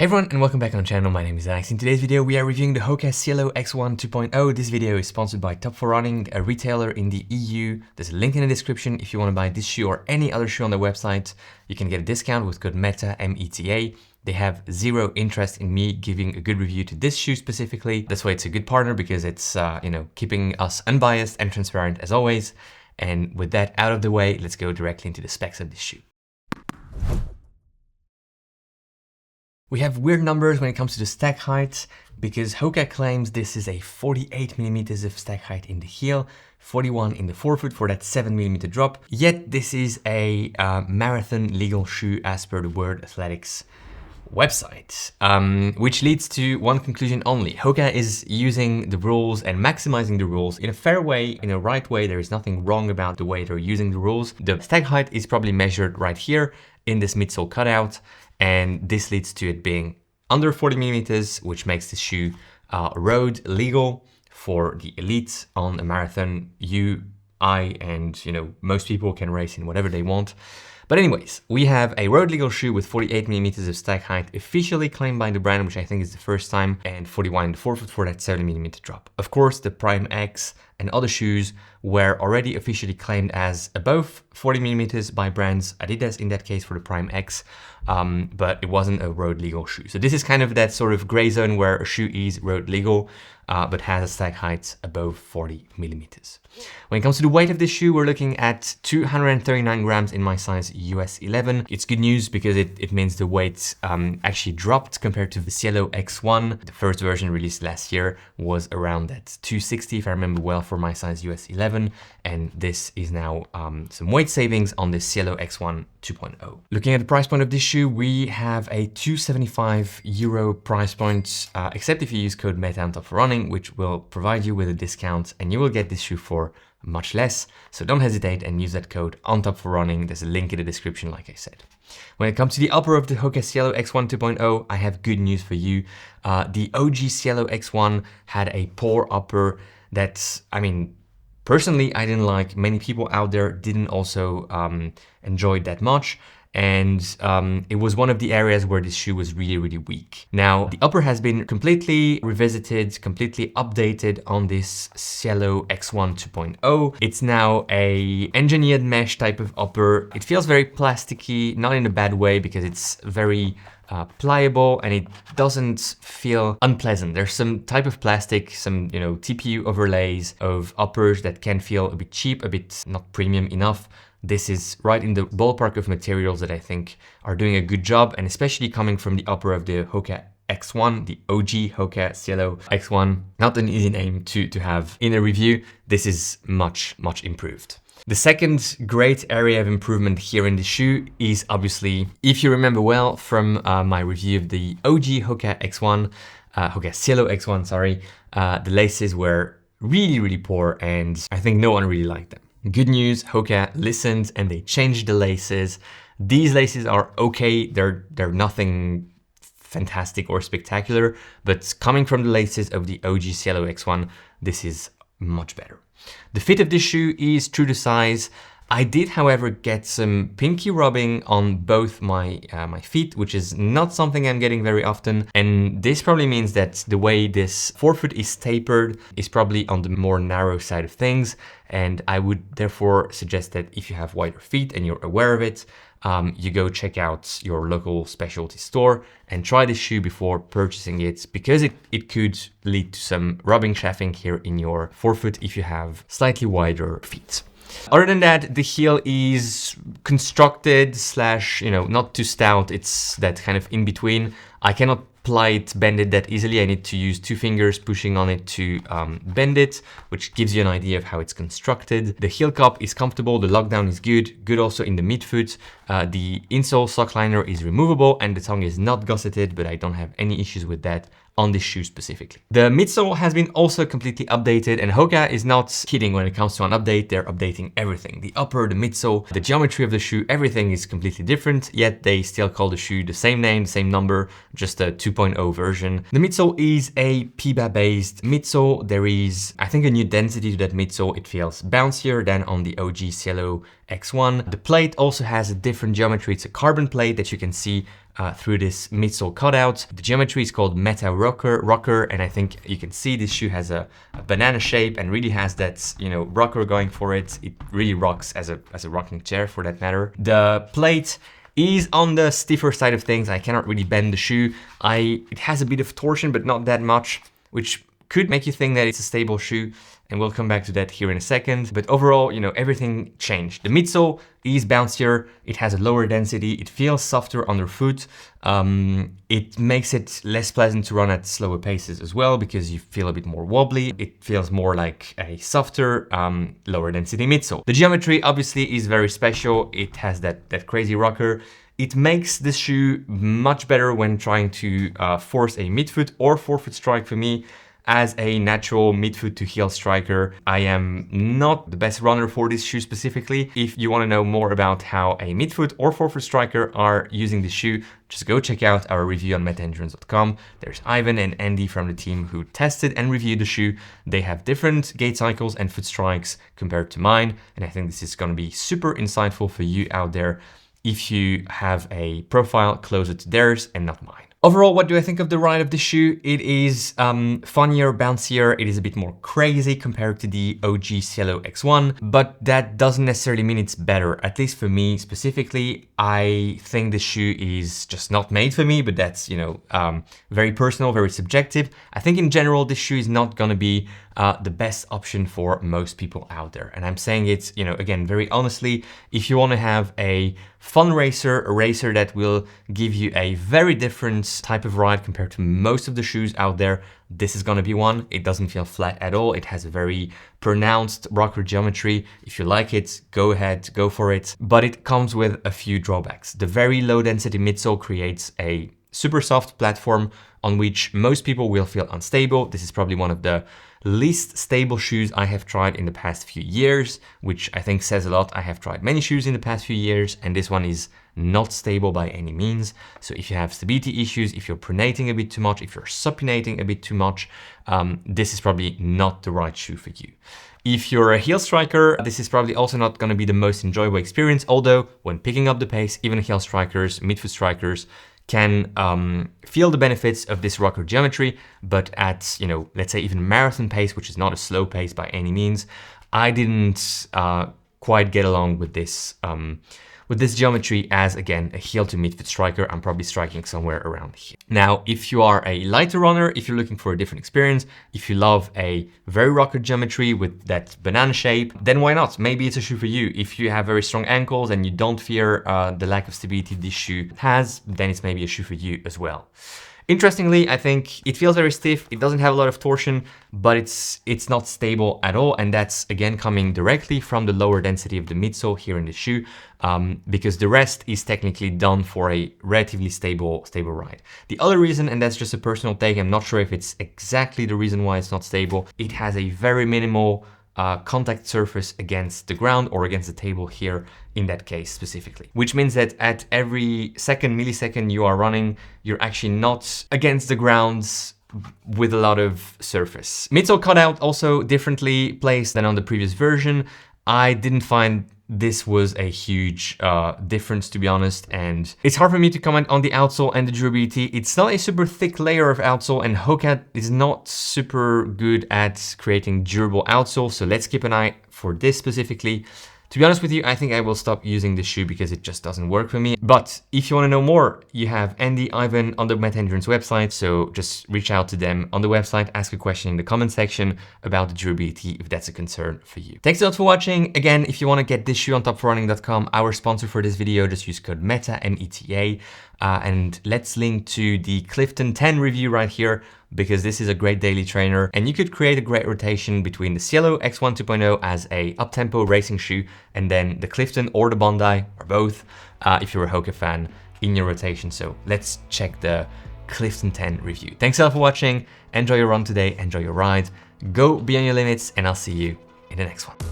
Hey everyone and welcome back on the channel. My name is Alex. In today's video we are reviewing the HOKA Cielo X1 2.0. This video is sponsored by Top4Running, a retailer in the EU. There's a link in the description if you want to buy this shoe or any other shoe on their website. You can get a discount with code META, M-E-T-A. They have zero interest in me giving a good review to this shoe specifically. That's why it's a good partner, because it's keeping us unbiased and transparent as always. And with that out of the way, let's go directly into the specs of this shoe. We have weird numbers when it comes to the stack height, because HOKA claims this is a 48 millimeters of stack height in the heel, 41 in the forefoot for that 7 millimeter drop. Yet this is a marathon legal shoe as per the World Athletics website, which leads to one conclusion only. HOKA is using the rules and maximizing the rules in a fair way, in a right way. There is nothing wrong about the way they're using the rules. The stack height is probably measured right here in this midsole cutout, and this leads to it being under 40 millimeters, which makes this shoe road legal for the elite on a marathon. I, and most people can race in whatever they want. But anyways, we have a road legal shoe with 48 millimeters of stack height officially claimed by the brand, which I think is the first time, and 41 in the forefoot for that 70 millimeter drop. Of course, the Prime X and other shoes were already officially claimed as above 40 millimeters by brands. Adidas in that case for the Prime X, but it wasn't a road legal shoe. So this is kind of that sort of gray zone where a shoe is road legal, but has a stack height above 40 millimeters. When it comes to the weight of this shoe, we're looking at 239 grams in my size US 11. It's good news because it means the weight actually dropped compared to the Cielo X1. The first version released last year was around that 260, if I remember well, for my size US 11. And this is now some weight savings on the Cielo X1 2.0. Looking at the price point of this shoe, we have a €275 price point, except if you use code META on Top4Running, which will provide you with a discount, and you will get this shoe for much less. So don't hesitate and use that code on Top4Running. There's a link in the description, like I said. When it comes to the upper of the HOKA Cielo X1 2.0, I have good news for you. The OG Cielo X1 had a poor upper that, personally, I didn't like. Many people out there didn't also enjoy it that much. And it was one of the areas where this shoe was really, really weak. Now, the upper has been completely revisited, completely updated on this Cielo X1 2.0. It's now a engineered mesh type of upper. It feels very plasticky, not in a bad way, because it's very pliable and it doesn't feel unpleasant. There's some type of plastic, some TPU overlays of uppers that can feel a bit cheap, a bit not premium enough. This is right in the ballpark of materials that I think are doing a good job, and especially coming from the upper of the HOKA X1, the OG HOKA Cielo X1. Not an easy name to have in a review. This is much, much improved. The second great area of improvement here in the shoe is obviously, if you remember well from my review of the OG HOKA X1, HOKA Cielo X1, sorry, the laces were really, really poor, and I think no one really liked them. Good news, HOKA listened and they changed the laces. These laces are okay. They're nothing fantastic or spectacular, but coming from the laces of the OG Cielo X1, this is much better. The fit of this shoe is true to size. I did, however, get some pinky rubbing on both my feet, which is not something I'm getting very often. And this probably means that the way this forefoot is tapered is probably on the more narrow side of things. And I would therefore suggest that if you have wider feet and you're aware of it, you go check out your local specialty store and try this shoe before purchasing it, because it could lead to some rubbing chafing here in your forefoot if you have slightly wider feet. Other than that, the heel is constructed slash, not too stout. It's that kind of in between. I cannot bend it that easily. I need to use 2 fingers pushing on it to bend it, which gives you an idea of how it's constructed. The heel cup is comfortable. The lockdown is good also in the midfoot. The insole sock liner is removable and the tongue is not gusseted, but I don't have any issues with that on this shoe specifically. The midsole has been also completely updated, and HOKA is not kidding when it comes to an update. They're updating everything. The upper, the midsole, the geometry of the shoe, everything is completely different, yet they still call the shoe the same name, the same number, just a 2.0 version. The midsole is a PBA based midsole. There is, I think, a new density to that midsole. It feels bouncier than on the OG Cielo X1. The plate also has a different geometry. It's a carbon plate that you can see through this midsole cutout. The geometry is called Meta Rocker, and I think you can see this shoe has a banana shape and really has that, you know, rocker going for it. It really rocks as a rocking chair for that matter. The plate is on the stiffer side of things. I cannot really bend the shoe. It has a bit of torsion, but not that much, which could make you think that it's a stable shoe, and we'll come back to that here in a second. But overall, you know, everything changed. The midsole is bouncier, it has a lower density, it feels softer underfoot. It makes it less pleasant to run at slower paces as well, because you feel a bit more wobbly. It feels more like a softer, lower density midsole. The geometry obviously is very special. It has that crazy rocker. It makes this shoe much better when trying to force a midfoot or forefoot strike for me. As a natural midfoot to heel striker, I am not the best runner for this shoe specifically. If you want to know more about how a midfoot or forefoot striker are using this shoe, just go check out our review on metaendurance.com. There's Ivan and Andy from the team who tested and reviewed the shoe. They have different gait cycles and foot strikes compared to mine, and I think this is going to be super insightful for you out there if you have a profile closer to theirs and not mine. Overall, what do I think of the ride of the shoe? It is funnier, bouncier, it is a bit more crazy compared to the OG Cielo X1, but that doesn't necessarily mean it's better. At least for me specifically, I think the shoe is just not made for me, but that's, you know, very personal, very subjective. I think in general, this shoe is not gonna be the best option for most people out there. And I'm saying it, you know, again, very honestly, if you want to have a fun racer, a racer that will give you a very different type of ride compared to most of the shoes out there, this is going to be one. It doesn't feel flat at all. It has a very pronounced rocker geometry. If you like it, go ahead, go for it. But it comes with a few drawbacks. The very low density midsole creates a super soft platform on which most people will feel unstable. This is probably one of the least stable shoes I have tried in the past few years, which I think says a lot. I have tried many shoes in the past few years, and this one is not stable by any means. So if you have stability issues, if you're pronating a bit too much, if you're supinating a bit too much, this is probably not the right shoe for you. If you're a heel striker, this is probably also not going to be the most enjoyable experience, although when picking up the pace, even heel strikers, midfoot strikers, can feel the benefits of this rocker geometry, but at, you know, let's say even marathon pace, which is not a slow pace by any means, I didn't quite get along with this geometry as, again, a heel to midfoot striker. I'm probably striking somewhere around here. Now, if you are a lighter runner, if you're looking for a different experience, if you love a very rocker geometry with that banana shape, then why not? Maybe it's a shoe for you. If you have very strong ankles and you don't fear the lack of stability this shoe has, then it's maybe a shoe for you as well. Interestingly, I think it feels very stiff. It doesn't have a lot of torsion, but it's not stable at all. And that's, again, coming directly from the lower density of the midsole here in the shoe, because the rest is technically done for a relatively stable ride. The other reason, and that's just a personal take, I'm not sure if it's exactly the reason why it's not stable, it has a very minimal contact surface against the ground or against the table here in that case specifically, which means that at every millisecond you are running, you're actually not against the ground with a lot of surface. Midsole cutout also differently placed than on the previous version. I didn't find this was a huge difference, to be honest, and it's hard for me to comment on the outsole and the durability. It's not a super thick layer of outsole, and HOKA is not super good at creating durable outsole, so let's keep an eye for this specifically. To be honest with you, I think I will stop using this shoe because it just doesn't work for me. But if you want to know more, you have Andy, Ivan on the Meta Endurance website. So just reach out to them on the website, ask a question in the comment section about the durability if that's a concern for you. Thanks a lot for watching. Again, if you want to get this shoe on topforrunning.com, our sponsor for this video, just use code META, M-E-T-A. And let's link to the Clifton 10 review right here, because this is a great daily trainer and you could create a great rotation between the Cielo X1 2.0 as a up-tempo racing shoe and then the Clifton or the Bondi or both if you're a HOKA fan in your rotation. So let's check the Clifton 10 review. Thanks a lot for watching. Enjoy your run today, enjoy your ride, go beyond your limits, and I'll see you in the next one.